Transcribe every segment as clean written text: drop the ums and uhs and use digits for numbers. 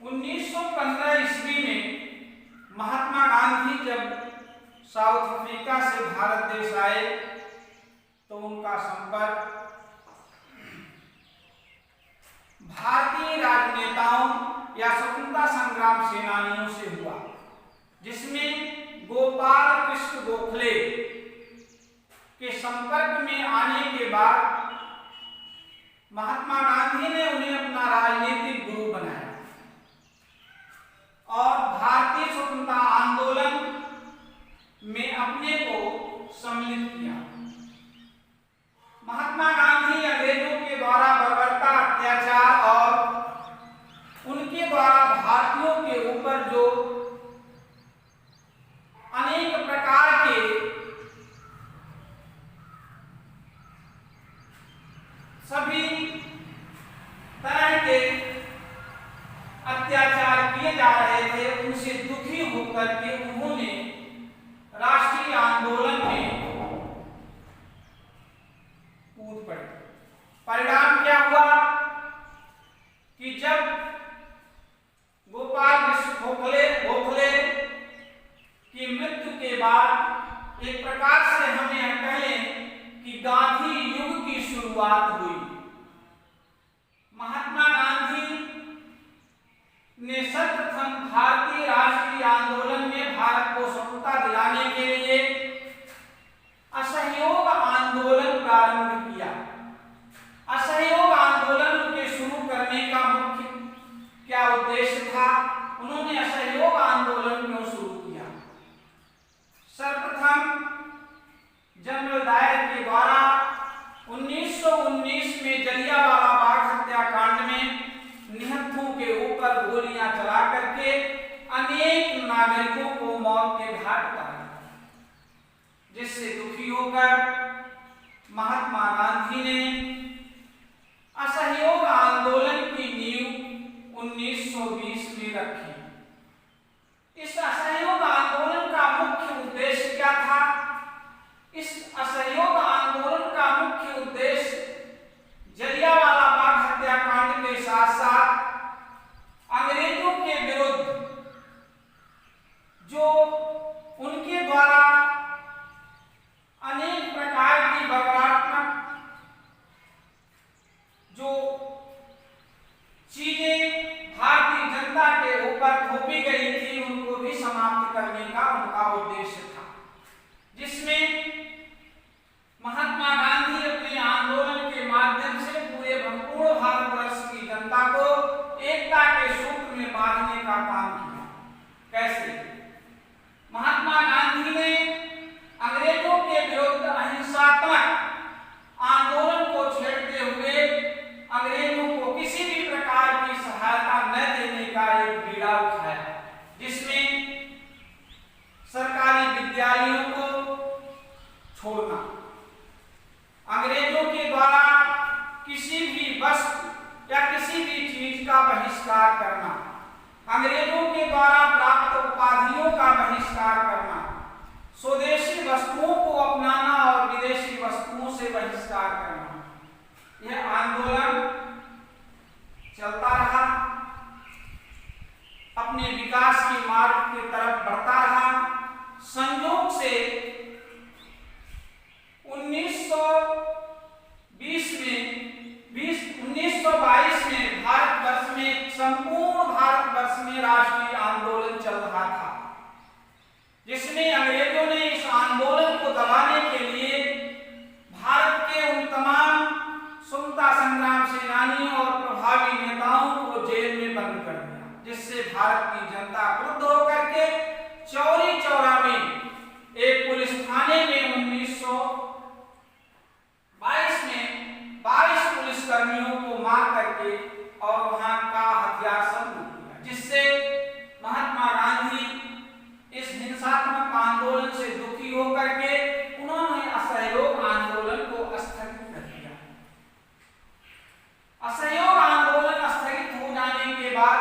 1915 ईस्वी में महात्मा गांधी जब साउथ अफ्रीका से भारत देश आए तो उनका संपर्क भारतीय राजनेताओं या स्वतंत्रता संग्राम सेनानियों से हुआ, जिसमें गोपाल कृष्ण गोखले के संपर्क में आने के बाद महात्मा गांधी ने उन्हें अपना राजनीतिक गुरु बनाया और भारतीय स्वतंत्रता आंदोलन में अपने को सम्मिलित किया। महात्मा गांधी अंग्रेजों के द्वारा बर्बरता, अत्याचार और उनके द्वारा भारतीयों के ऊपर जो अनेक प्रकार के सभी तरह के अत्याचार किए जा रहे थे, उनसे दुखी होकर के उन्होंने राष्ट्रीय आंदोलन में कूद पड़े। परिणाम क्या हुआ कि जब गोपाल कृष्ण गोखले की मृत्यु के बाद एक प्रकार से हमें कहें कि गांधी युग की शुरुआत हुई। महात्मा गांधी ने सर्वप्रथम भारतीय राष्ट्रीय आंदोलन में भारत को स्वतंत्रता दिलाने के लिए असहयोग आंदोलन प्रारंभ किया। असहयोग आंदोलन के शुरू करने का मुख्य क्या उद्देश्य था? उन्होंने असहयोग आंदोलन क्यों शुरू किया? सर्वप्रथम जनरल डायर के द्वारा 1919 में जलियांवाला बाग हत्याकांड में निहत्थों के ऊपर गोलियां चला करके अनेक नागरिकों को मौत के घाट उतारा, जिससे दुखी होकर महात्मा गांधी ने असहयोग आंदोलन की नींव 1920 में रखी। इस असहयोग आंदोलन का मुख्य उद्देश्य क्या था? इस असहयोग आंदोलन का मुख्य उद्देश्य जलियांवाला बाग हत्याकांड के साथ साथ अंग्रेजों के विरुद्ध जो उनके द्वारा अनेक प्रकार की बर्बरात्मक जो चीजें भारतीय जनता के ऊपर थोपी गई थी, उनको भी समाप्त करने का उनका उद्देश्य था, जिसमें महात्मा गांधी अपने आंदोलन के माध्यम से पूरे संपूर्ण भारतवर्ष की जनता को एकता के सूत्र में बांधने का काम किया। कैसे? महात्मा गांधी ने अंग्रेजों के विरुद्ध अहिंसात्मक आंदोलन को छेड़ते हुए अंग्रेजों को किसी भी प्रकार की सहायता न देने का एक बीड़ा उठाया, जिसमें सरकारी विद्यालयों को छोड़ना, अंग्रेजों के द्वारा किसी भी वस्तु या किसी भी चीज का बहिष्कार करना, अंग्रेजों के द्वारा प्राप्त उपाधियों का बहिष्कार करना, स्वदेशी वस्तुओं को अपनाना और विदेशी वस्तुओं से बहिष्कार करना। यह आंदोलन चलता रहा, अपने विकास की मार्ग की तरफ बढ़ता रहा। संयोग से 1922 में भारतवर्ष में, संपूर्ण भारतवर्ष में राष्ट्रीय आंदोलन चल रहा था, जिसमें अंग्रेजों ने इस आंदोलन को दबाने के लिए भारत के उन तमाम स्वतंत्रता संग्राम सेनानियों और प्रभावी नेताओं को जेल में बंद कर दिया, जिससे भारत की जनता क्रुद्ध होकर के चौरी चौरा में एक पुलिस थाने में 1922 में 22 पुलिसकर्मियों को मार करके और वहां का हथियार संलग्न किया, जिससे महात्मा गांधी इस हिंसात्मक आंदोलन से दुखी होकर के उन्होंने असहयोग आंदोलन को स्थगित कर दिया। असहयोग आंदोलन स्थगित हो जाने के बाद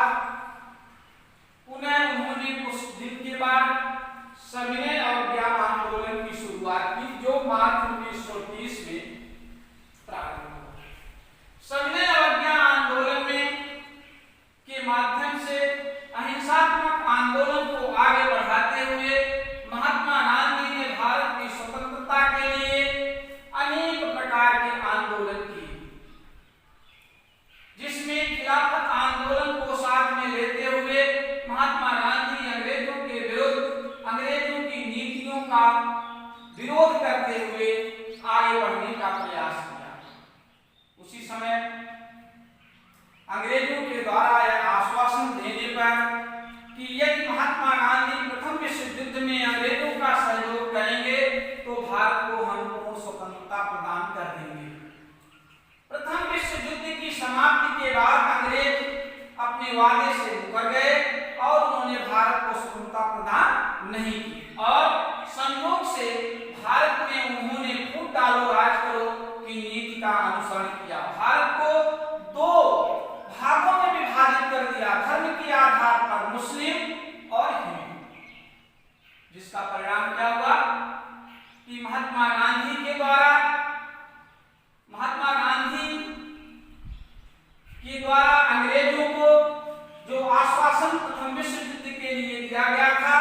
पुनः उन्होंने कुछ दिन के बाद सविनय अवज्ञा आंदोलन की शुरुआत की, जो मार्च 1930 में प्रारंभ हुआ। सविनय अवज्ञा समय अंग्रेजों के द्वारा यह आश्वासन देने पर कि यदि महात्मा गांधी प्रथम विश्व युद्ध में अंग्रेजों का सहयोग करेंगे तो भारत को हम पूर्ण स्वतंत्रता प्रदान कर देंगे। प्रथम विश्व युद्ध की समाप्ति के बाद अंग्रेज अपने वादे से मुकर गए और उन्होंने भारत को स्वतंत्रता प्रदान नहीं की और संयोग से भारत में उन्होंने फूट डालो राज करो की नीति का अनुसरण किया। भारत को दो भागों में विभाजित कर दिया, धर्म के आधार पर मुस्लिम और हिंदू, जिसका परिणाम क्या हुआ कि महात्मा गांधी के द्वारा अंग्रेजों को जो आश्वासन प्रथम विश्व युद्ध के लिए दिया गया था,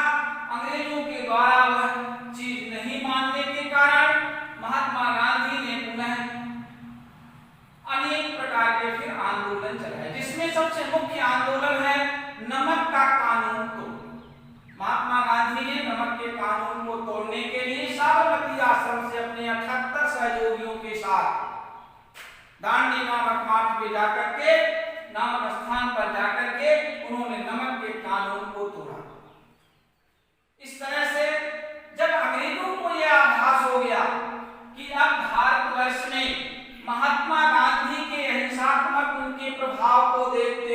अंग्रेजों के द्वारा वह चीज नहीं मानने के कारण महात्मा गांधी ने पुनः अनेक प्रकार के फिर आंदोलन चलाए, जिसमें सबसे मुख्य आंदोलन है नमक का कानून तोड़ना। महात्मा गांधी ने नमक के कानून को तोड़ने के लिए साबरमती आश्रम से अपने 78 सहयोगियों के साथ दांडी नामक मार्ग पे जाकर के, नामक स्थान पर जाकर के उन्होंने नमक के कानून को तोड़ा। इस तरह से जब अंग्रेजों को यह आभास हो गया कि अब भारतवर्ष में महात्मा गांधी के अहिंसात्मक उनके प्रभाव को देखते